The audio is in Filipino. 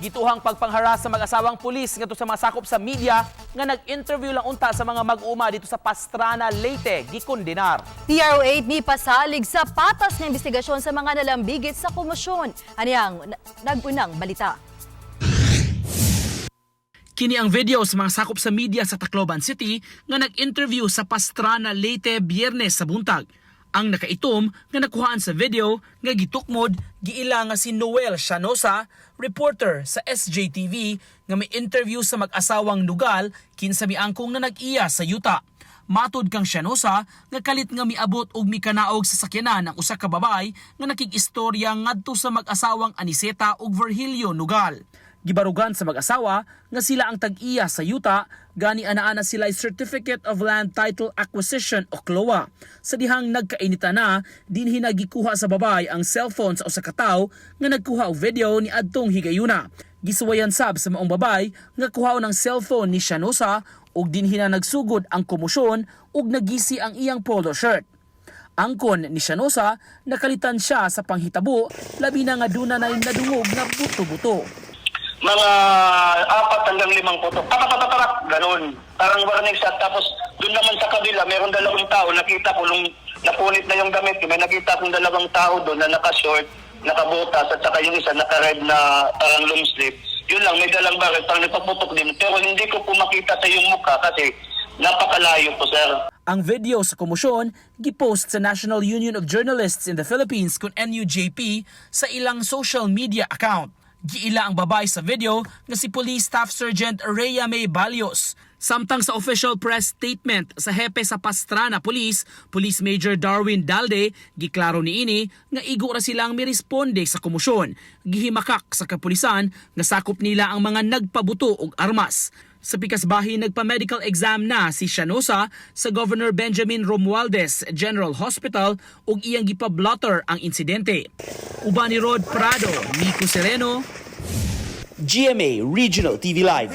Gituhang pagpangharas sa mag-asawang pulis ngadto sa mga sakop sa media nga nag-interview lang unta sa mga mag-uuma dito sa Pastrana, Leyte, gikondenar. PRO8 ni pasalig sa patas ng investigasyon sa mga nalambigit sa komosyon. Aniyang nag-unang balita. Kini ang video sa mga sakop sa media sa Tacloban City nga nag-interview sa Pastrana, Leyte, Biyernes sa buntag. Ang nakaitom nga nakuhaan sa video nga gitukmod giila nga si Noel Llanosa, reporter sa SJTV nga may interview sa mag-asawang Nugal kinsa miangkong na nag-iya sa yuta. Matud kang Llanosa nga kalit nga miabot og mikanaog sa sakyanan ang usa ka babay nga nakig-istorya ngadto sa mag-asawang Aniseta ug Virgilio Nugal. Gibarugan sa mag-asawa nga sila ang tag-iya sa yuta, gani ana-ana sila Certificate of Land Title Acquisition o CLOA. Sa dihang nagkainita na, dinhi nagikuha sa babay ang cellphone sa usa ka tawo nga nagkuha og video ni adtong higayuna. Gisuwayan sab sa maong babay nga kuhaon ang cellphone ni Llanosa ug dinhi na nagsugod ang komosyon ug nagisi ang iyang polo shirt. Angkon ni Llanosa, nakalitan siya sa panghitabo, labi na nga duna na nadungog na buto-buto. Mga 4 hanggang 5 putok. Tatak, ganun. Parang warning shot. Tapos doon naman sa kabila, mayroong 2 tao. Nakita ko nung napunit na yung damit. May nakita kong 2 tao doon na naka-short, nakabotas, at saka yung isa naka-red na parang long sleeve. Yun lang, may dalang baril, parang nagpaputok din. Pero hindi ko po makita sa yung mukha kasi napakalayo po, sir. Ang video sa komosyon gipost sa National Union of Journalists in the Philippines kung NUJP sa ilang social media account. Giila ang babae sa video nga si Police Staff Sergeant Rhea May Balios. Samtang sa official press statement sa hepe sa Pastrana Police, Police Major Darwin Dalde, giklaro niini nga igo ra silang miresponde sa komosyon. Gihimakak sa kapulisan nga sakop nila ang mga nagpabuto og armas. Sa pikasbahin nagpa-medical exam na si Llanosa sa Governor Benjamin Romualdez General Hospital ug iyang gipa-blotter ang insidente. Uban ni Rod Prado, Nico Sereno, GMA Regional TV Live.